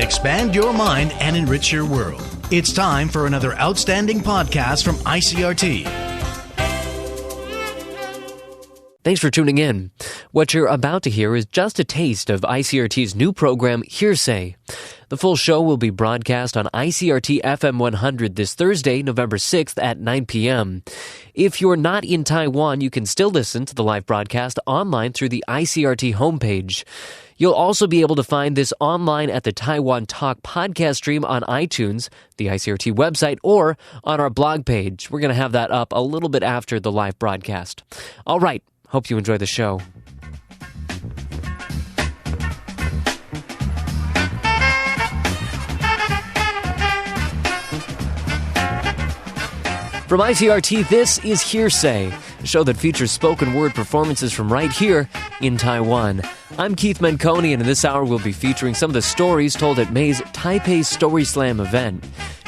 Expand your mind and enrich your world. It's time for another outstanding podcast from ICRT. Thanks for tuning in. What you're about to hear is just a taste of ICRT's new program, HereSay. The full show will be broadcast on ICRT FM 100 this Thursday, November 6th at 9 p.m. If you're not in Taiwan, you can still listen to the live broadcast online through the ICRT homepage. You'll also be able to find this online at the Taiwan Talk podcast stream on iTunes, the ICRT website, or on our blog page. We're going to have that up a little bit after the live broadcast. All right. Hope you enjoy the show. From ICRT, this is HereSay, a show that features spoken word performances from right here in Taiwan. I'm Keith Menconi, and in this hour we'll be featuring some of the stories told at May's Taipei Story Slam event.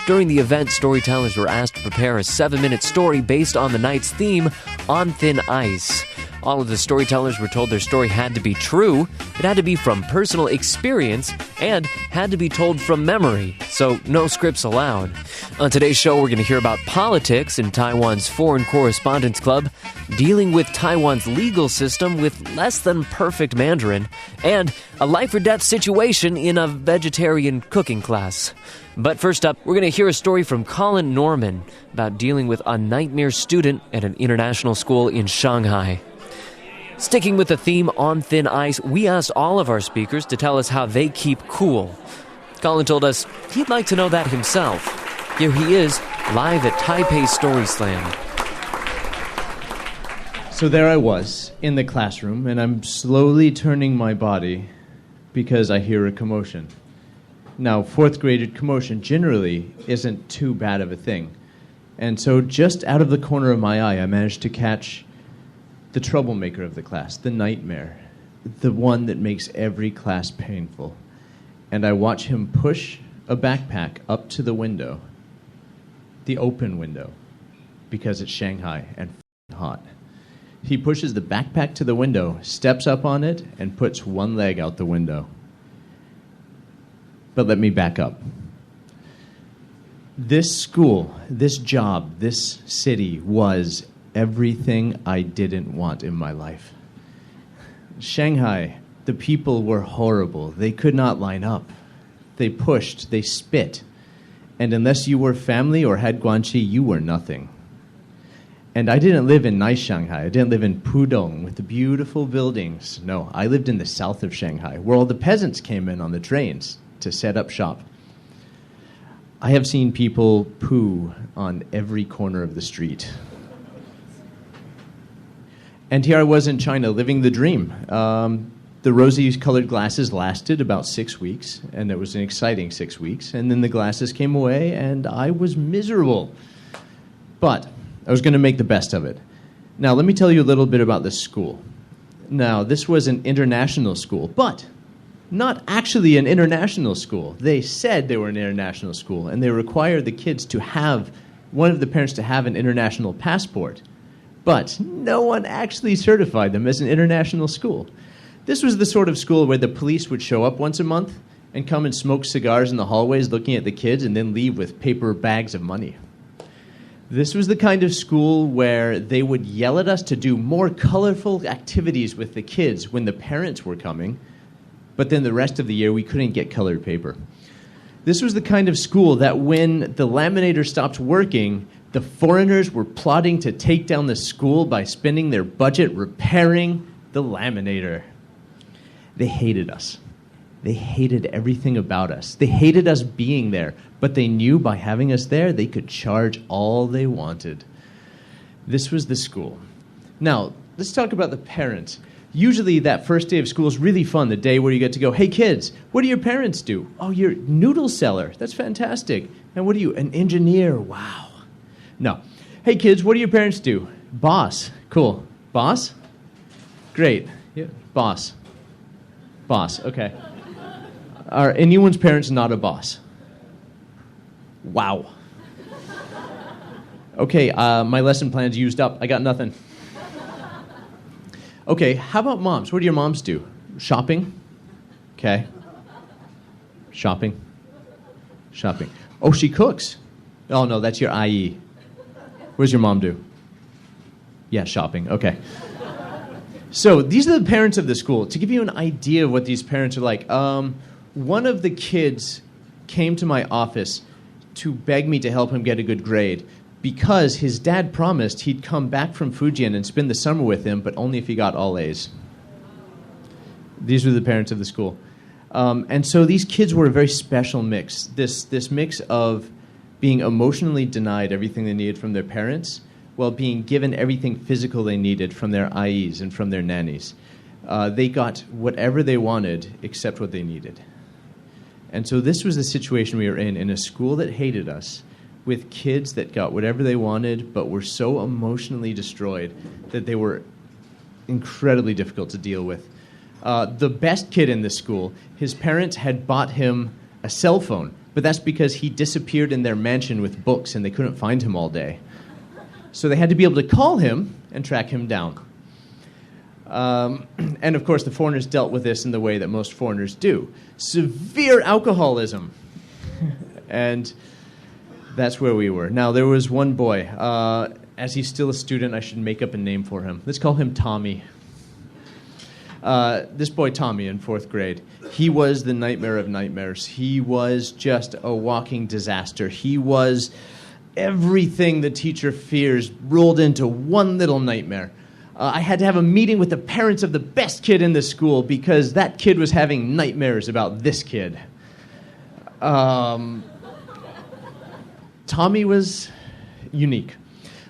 During the event, storytellers were asked to prepare a 7-minute story based on the night's theme, On Thin Ice. All of the storytellers were told their story had to be true, it had to be from personal experience, and had to be told from memory, so no scripts allowed. On today's show, we're going to hear about politics in Taiwan's Foreign Correspondents Club, dealing with Taiwan's legal system with less than perfect Mandarin, and a life-or-death situation in a vegetarian cooking class. But first up, we're going to hear a story from Colin Norman about dealing with a nightmare student at an international school in Shanghai. Sticking with the theme On Thin Ice, we asked all of our speakers to tell us how they keep cool. Colin told us he'd like to know that himself. Here he is, live at Taipei Story Slam. So there I was, in the classroom, and I'm slowly turning my body because I hear a commotion. Now, fourth grade commotion generally isn't too bad of a thing. And so just out of the corner of my eye, I managed to catch the troublemaker of the class, the nightmare, the one that makes every class painful. And I watch him push a backpack up to the window, the open window, because it's Shanghai and hot. He pushes the backpack to the window, steps up on it, and puts one leg out the window. But let me back up. This school, this job, this city was everything I didn't want in my life. Shanghai, the people were horrible. They could not line up. They pushed, they spit. And unless you were family or had guanxi, you were nothing. And I didn't live in nice Shanghai. I didn't live in Pudong with the beautiful buildings. No, I lived in the south of Shanghai, where all the peasants came in on the trains to set up shop. I have seen people poo on every corner of the street. And here I was in China, living the dream. The rosy-colored glasses lasted about 6 weeks, and it was an exciting 6 weeks. And then the glasses came away, and I was miserable. But I was going to make the best of it. Now, let me tell you a little bit about this school. Now, this was an international school, but not actually an international school. They said they were an international school, and they required the kids to have, one of the parents to have an international passport. But no one actually certified them as an international school. This was the sort of school where the police would show up once a month and come and smoke cigars in the hallways looking at the kids and then leave with paper bags of money. This was the kind of school where they would yell at us to do more colorful activities with the kids when the parents were coming, but then the rest of the year we couldn't get colored paper. This was the kind of school that when the laminator stopped working, the foreigners were plotting to take down the school by spending their budget repairing the laminator. They hated us. They hated everything about us. They hated us being there, but they knew by having us there, they could charge all they wanted. This was the school. Now, let's talk about the parents. Usually that first day of school is really fun, the day where you get to go, hey kids, what do your parents do? Oh, you're a noodle seller. That's fantastic. And what are you? An engineer. Wow. No. Hey kids, what do your parents do? Boss. Cool. Boss? Great. Yeah. Boss. Boss. Okay. Are anyone's parents not a boss? Wow. Okay, my lesson plan's used up. I got nothing. Okay, how about moms? What do your moms do? Shopping? Okay. Shopping. Shopping. Oh, she cooks. Oh, no, that's your IE. What does your mom do? Yeah, shopping. Okay. So these are the parents of the school. To give you an idea of what these parents are like, one of the kids came to my office to beg me to help him get a good grade because his dad promised he'd come back from Fujian and spend the summer with him, but only if he got all A's. These were the parents of the school. And so these kids were a very special mix. This mix of being emotionally denied everything they needed from their parents while being given everything physical they needed from their IEs and from their nannies. They got whatever they wanted except what they needed. And so this was the situation we were in a school that hated us, with kids that got whatever they wanted but were so emotionally destroyed that they were incredibly difficult to deal with. The best kid in this school, his parents had bought him a cell phone, but that's because he disappeared in their mansion with books and they couldn't find him all day. So they had to be able to call him and track him down. And of course, the foreigners dealt with this in the way that most foreigners do. Severe alcoholism. And that's where we were. Now, there was one boy. As he's still a student, I should make up a name for him. Let's call him Tommy. This boy, Tommy, in 4th grade, he was the nightmare of nightmares. He was just a walking disaster. He was everything the teacher fears rolled into one little nightmare. I had to have a meeting with the parents of the best kid in the school because that kid was having nightmares about this kid. Tommy was unique.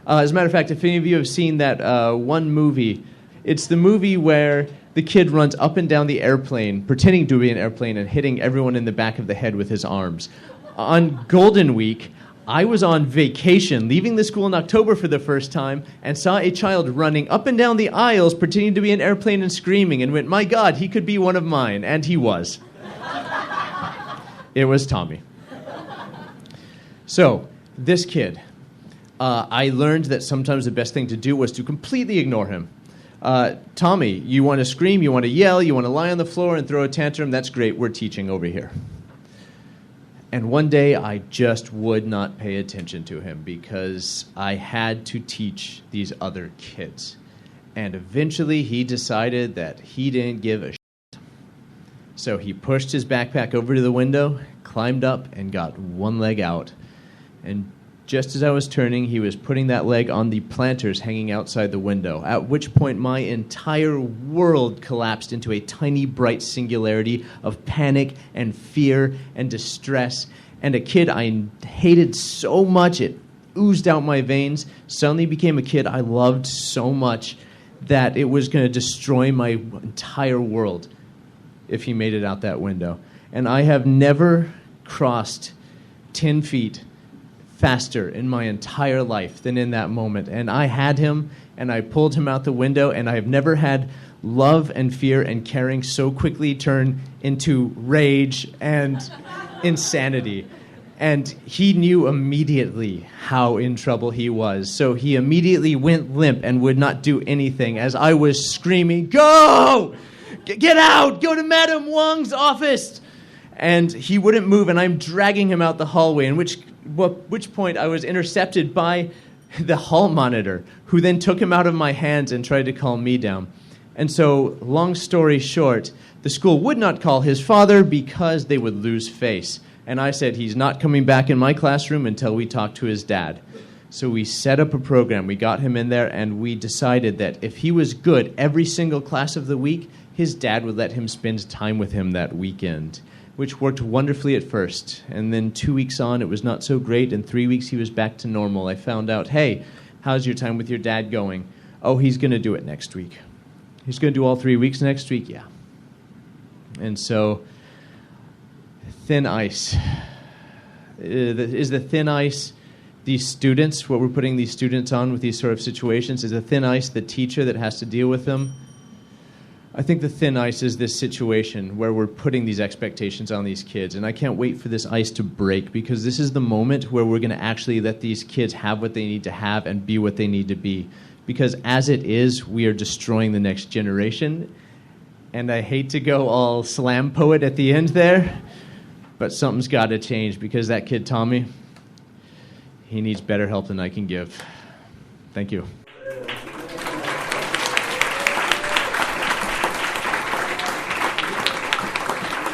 As a matter of fact, if any of you have seen that one movie, it's the movie where the kid runs up and down the airplane, pretending to be an airplane and hitting everyone in the back of the head with his arms. On Golden Week, I was on vacation, leaving the school in October for the first time, and saw a child running up and down the aisles, pretending to be an airplane and screaming, and went, my God, he could be one of mine. And he was. It was Tommy. So, this kid, I learned that sometimes the best thing to do was to completely ignore him. Tommy, you want to scream, you want to yell, you want to lie on the floor and throw a tantrum, that's great, we're teaching over here. And one day, I just would not pay attention to him because I had to teach these other kids. And eventually, he decided that he didn't give a shit. So he pushed his backpack over to the window, climbed up, and got one leg out. And just as I was turning, he was putting that leg on the planters hanging outside the window, at which point my entire world collapsed into a tiny, bright singularity of panic and fear and distress. And a kid I hated so much, it oozed out my veins, suddenly became a kid I loved so much that it was going to destroy my entire world if he made it out that window. And I have never crossed 10 feet faster in my entire life than in that moment. And I had him, and I pulled him out the window, and I have never had love and fear and caring so quickly turn into rage and insanity. And he knew immediately how in trouble he was. So he immediately went limp and would not do anything as I was screaming, "Go! Get out! Go to Madame Wang's office!" And he wouldn't move, and I'm dragging him out the hallway, in which point I was intercepted by the hall monitor, who then took him out of my hands and tried to calm me down. And so, long story short, the school would not call his father because they would lose face. And I said, he's not coming back in my classroom until we talk to his dad. So we set up a program, we got him in there, and we decided that if he was good every single class of the week, his dad would let him spend time with him that weekend, which worked wonderfully at first. And then 2 weeks on, it was not so great. In 3 weeks, he was back to normal. I found out, hey, how's your time with your dad going? Oh, he's going to do it next week. He's going to do all 3 weeks next week? Yeah. And so, thin ice. Is the thin ice these students, what we're putting these students on with these sort of situations? Is the thin ice the teacher that has to deal with them? I think the thin ice is this situation where we're putting these expectations on these kids, and I can't wait for this ice to break, because this is the moment where we're going to actually let these kids have what they need to have and be what they need to be. Because as it is, we are destroying the next generation. And I hate to go all slam poet at the end there, But something's got to change because that kid, Tommy, he needs better help than I can give. Thank you.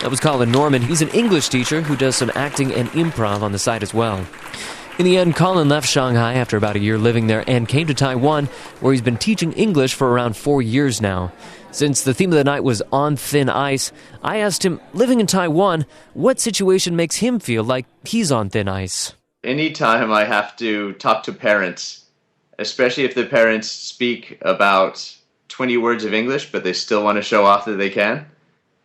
That was Colin Norman. He's an English teacher who does some acting and improv on the side as well. In the end, Colin left Shanghai after about a year living there and came to Taiwan, where he's been teaching English for around 4 years now. Since the theme of the night was on thin ice, I asked him, living in Taiwan, what situation makes him feel like he's on thin ice? Anytime I have to talk to parents, especially if the parents speak about 20 words of English, but they still want to show off that they can.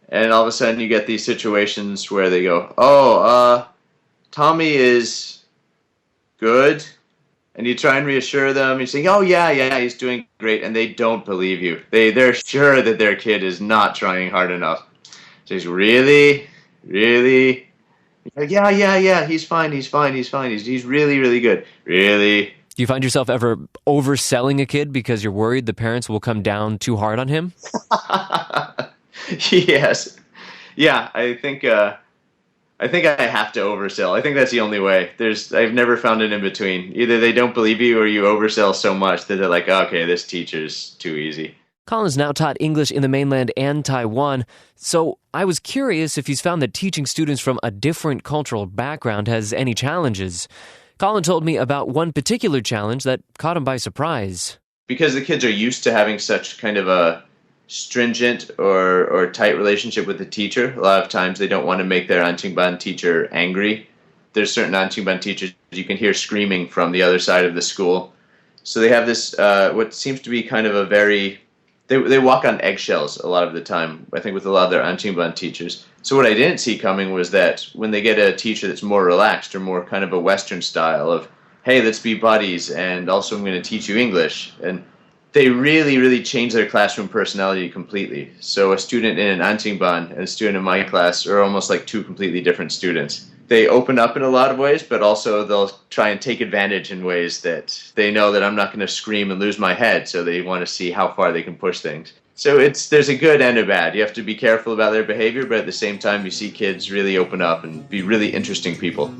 And all of a sudden you get these situations where they go, Tommy is good. And you try and reassure them. You say, oh, yeah, he's doing great. And they don't believe you. They're sure that their kid is not trying hard enough. So he's really? You're like, yeah, he's fine. He's really, really good. Really? Do you find yourself ever overselling a kid because you're worried the parents will come down too hard on him? Yes. Yeah, I think I have to oversell. I think that's the only way. I've never found an in-between. Either they don't believe you or you oversell so much that they're like, okay, this teacher's too easy. Colin's now taught English in the mainland and Taiwan, so I was curious if he's found that teaching students from a different cultural background has any challenges. Colin told me about one particular challenge that caught him by surprise. Because the kids are used to having such kind of a stringent or tight relationship with the teacher, a lot of times they don't want to make their Anqingban teacher angry. There's certain Anqingban teachers you can hear screaming from the other side of the school. So they have this, what seems to be kind of a very, they walk on eggshells a lot of the time, I think, with a lot of their Anqingban teachers. So what I didn't see coming was that when they get a teacher that's more relaxed or more kind of a Western style of, hey, let's be buddies, and also I'm going to teach you English, and they really, really change their classroom personality completely. So a student in an Anqingban and a student in my class are almost like two completely different students. They open up in a lot of ways, but also they'll try and take advantage in ways that they know that I'm not going to scream and lose my head, so they want to see how far they can push things. So there's a good and a bad. You have to be careful about their behavior, but at the same time you see kids really open up and be really interesting people.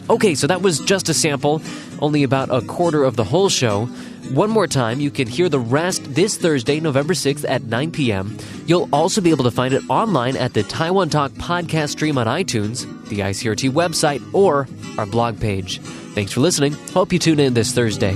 Okay, so that was just a sample, only about a quarter of the whole show. One more time, you can hear the rest this Thursday, November 6th at 9 p.m. You'll also be able to find it online at the Taiwan Talk podcast stream on iTunes, the ICRT website, or our blog page. Thanks for listening. Hope you tune in this Thursday.